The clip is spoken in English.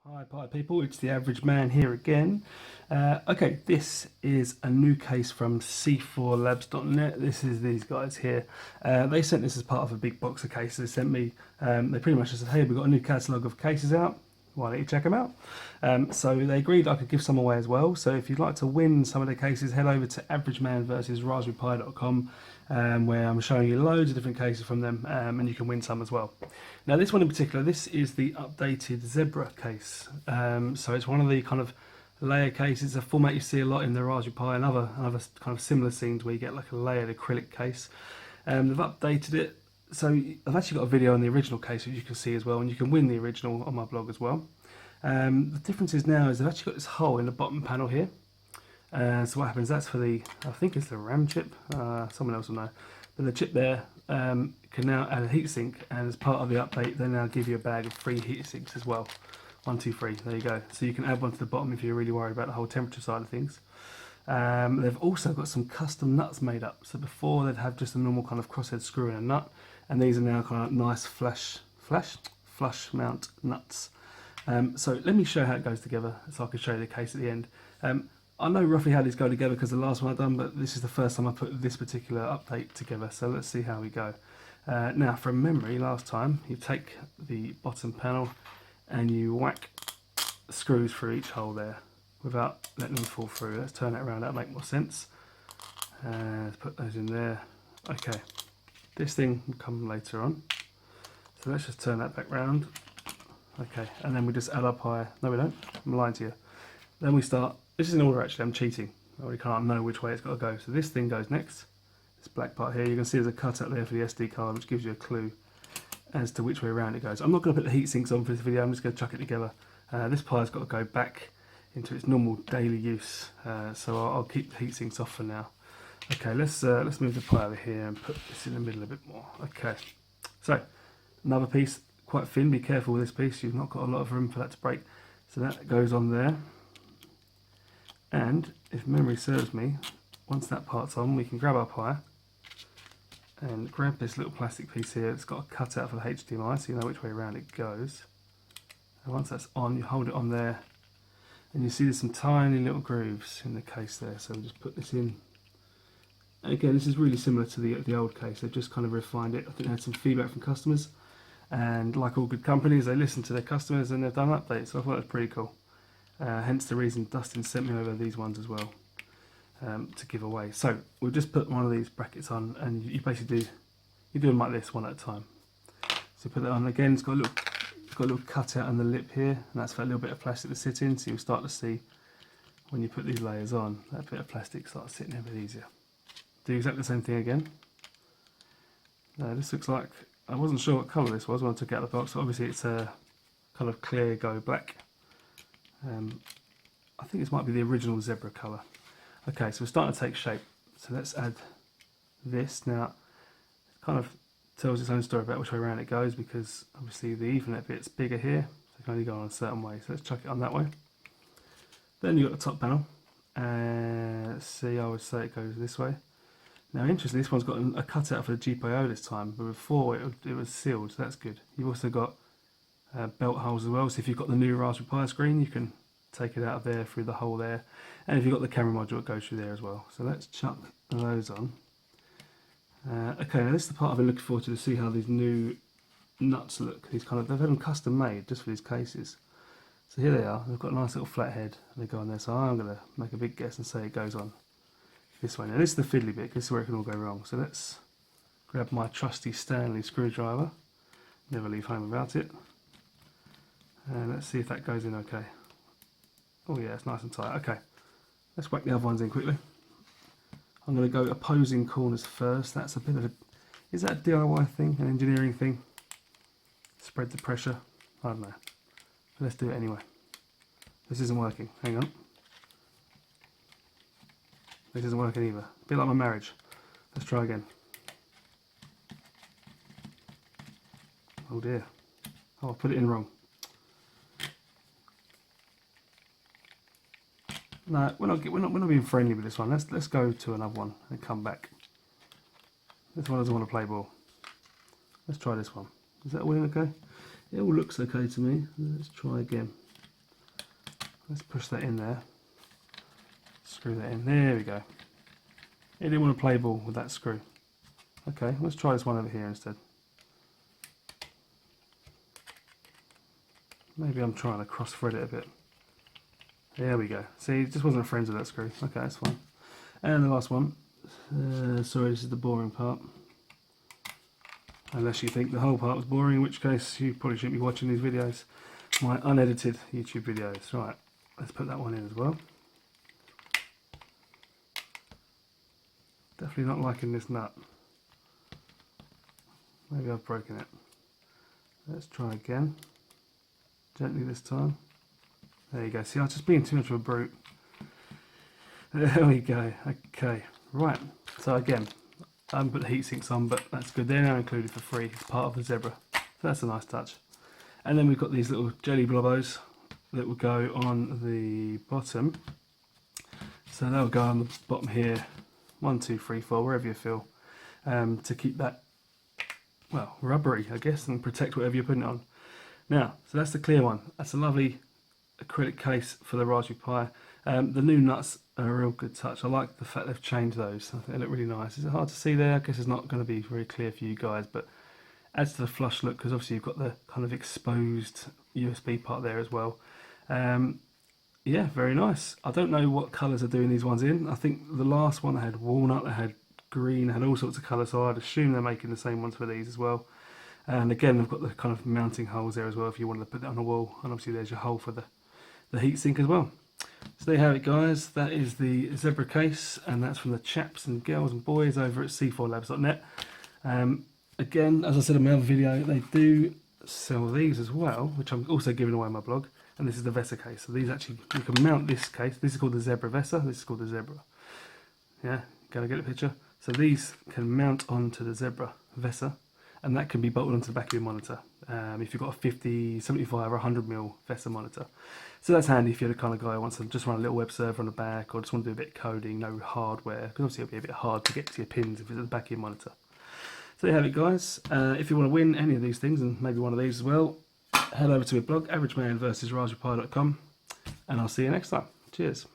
Hi people, it's the average man here again. Okay, this is a new case from C4Labs.net. This is these guys here. They sent this as part of a big box of cases. They sent me, they pretty much just said, hey, we've got a new catalogue of cases out. Why don't you check them out? So they agreed I could give some away as well. So if you'd like to win some of the cases, head over to averagemanversusraspberrypi.com, where I'm showing you loads of different cases from them, and you can win some as well. Now this one in particular, this is the updated Zebra case. So it's one of the kind of layer cases, a format you see a lot in the Raspberry Pi and other kind of similar scenes where you get like a layered acrylic case. They've updated it. So I've actually got a video on the original case which you can see as well, and you can win the original on my blog as well. The difference is now is they've actually got this hole in the bottom panel here. So what happens, that's for the, I think it's the RAM chip, someone else will know, but the chip there can now add a heatsink, and as part of the update they now give you a bag of free heatsinks as well. 1, 2, 3, there you go. So you can add one to the bottom if you're really worried about the whole temperature side of things. They've also got some custom nuts made up. So before they'd have just a normal kind of crosshead screw and a nut, and these are now kind of nice flush mount nuts. So let me show how it goes together so I can show you the case at the end. I know roughly how these go together because the last one I've done, but this is the first time I put this particular update together, so let's see how we go. Now from memory, last time you take the bottom panel and you whack screws through each hole there without letting them fall through. Let's turn that around, that'll make more sense. Let's put those in there. Okay, this thing will come later on, so let's just turn that back round. Okay, and then we just add up high. No we don't, I'm lying to you. Then we start, this is in order actually, I'm cheating. I already can't know which way it's got to go. So this thing goes next, this black part here, you can see there's a cutout there for the SD card which gives you a clue as to which way around it goes. I'm not going to put the heat sinks on for this video, I'm just going to chuck it together. This pie's got to go back into its normal daily use, so I'll keep the heat sinks off for now. Okay, let's move the pie over here and put this in the middle a bit more. Okay, so another piece, quite thin, be careful with this piece, you've not got a lot of room for that to break. So that goes on there, and if memory serves me, once that part's on, we can grab our pie and grab this little plastic piece here. It's got a cutout for the HDMI, so you know which way around it goes. And once that's on, you hold it on there, and you see there's some tiny little grooves in the case there. So we'll just put this in. And again, this is really similar to the old case. They've just kind of refined it. I think they had some feedback from customers, and like all good companies, they listen to their customers and they've done updates. So I thought it was pretty cool. Hence the reason Dustin sent me over these ones as well, to give away. So we'll just put one of these brackets on, and you basically you do them like this, one at a time. So put that on again. It's got a little cutout on the lip here, and that's for a little bit of plastic to sit in. So you'll start to see when you put these layers on, that bit of plastic starts sitting a bit easier. Do exactly the same thing again. Now this looks like, I wasn't sure what colour this was when I took it out of the box. So obviously it's a kind of clear go black. I think this might be the original Zebra colour. Okay, so we're starting to take shape. So let's add this. Now, it kind of tells its own story about which way around it goes, because obviously the Ethernet bit's bigger here, so it can only go on a certain way. So let's chuck it on that way. Then you've got the top panel, and let's see, I would say it goes this way. Now interestingly, this one's got a cutout for the GPIO this time, but before it was sealed, so that's good. You've also got belt holes as well, so if you've got the new Raspberry Pi screen, you can take it out of there through the hole there, and if you've got the camera module, it goes through there as well. So let's chuck those on. Okay, now this is the part I've been looking forward to see how these new nuts look. They've had them custom made just for these cases. So here they are, they've got a nice little flat head, and they go on there, so I'm going to make a big guess and say it goes on this way. Now this is the fiddly bit, this is where it can all go wrong. So let's grab my trusty Stanley screwdriver, never leave home without it. And let's see if that goes in okay. Oh yeah, it's nice and tight. Okay, let's whack the other ones in quickly. I'm going to go opposing corners first. That's a bit of a, is that a DIY thing, an engineering thing? Spread the pressure? I don't know. But let's do it anyway. This isn't working, hang on. This isn't working either. A bit like my marriage. Let's try again. Oh dear. Oh, I put it in wrong. No, we're not being friendly with this one. Let's go to another one and come back. This one doesn't want to play ball. Let's try this one. Is that all okay? It all looks okay to me. Let's try again. Let's push that in there. Screw that in. There we go. It didn't want to play ball with that screw. Okay, let's try this one over here instead. Maybe I'm trying to cross thread it a bit. There we go. See, it just wasn't friends with that screw. Okay, that's fine. And the last one. Sorry, this is the boring part. Unless you think the whole part was boring, in which case you probably shouldn't be watching these videos. My unedited YouTube videos. Right, let's put that one in as well. Definitely not liking this nut. Maybe I've broken it. Let's try again. Gently this time. There you go. See, I was just being too much of a brute. There we go. Okay. Right. So again, I haven't put the heat sinks on, but that's good. They're now included for free. It's part of the Zebra. So that's a nice touch. And then we've got these little jelly blobos that will go on the bottom. So they'll go on the bottom here. 1, 2, 3, 4, wherever you feel. To keep that, well, rubbery, I guess, and protect whatever you're putting it on. Now, so that's the clear one. That's a lovely acrylic case for the Raspberry Pi. The new nuts are a real good touch. I like the fact they've changed those. I think they look really nice. Is it hard to see there? I guess it's not going to be very clear for you guys, but adds to the flush look because obviously you've got the kind of exposed USB part there as well. Yeah, very nice. I don't know what colours are doing these ones in. I think the last one had walnut, they had green, had all sorts of colours, so I'd assume they're making the same ones for these as well. And again, they've got the kind of mounting holes there as well if you wanted to put that on a wall. And obviously there's your hole for the heatsink as well. So there you have it, guys. That is the Zebra case, and that's from the chaps and girls and boys over at C4Labs.net. Again, as I said in my other video, they do sell these as well, which I'm also giving away on my blog. And this is the Vesa case. So these actually, you can mount this case. This is called the Zebra Vesa. This is called the Zebra. Yeah, gotta get a picture. So these can mount onto the Zebra Vesa, and that can be bolted onto the back of your monitor if you've got a 50, 75 or 100mm Vesa monitor. So that's handy if you're the kind of guy who wants to just run a little web server on the back, or just want to do a bit of coding, no hardware, because obviously it'll be a bit hard to get to your pins if it's at the back of your monitor. So there you have it, guys. If you want to win any of these things, and maybe one of these as well, head over to my blog, averagemanversusraspberrypi.com, and I'll see you next time. Cheers.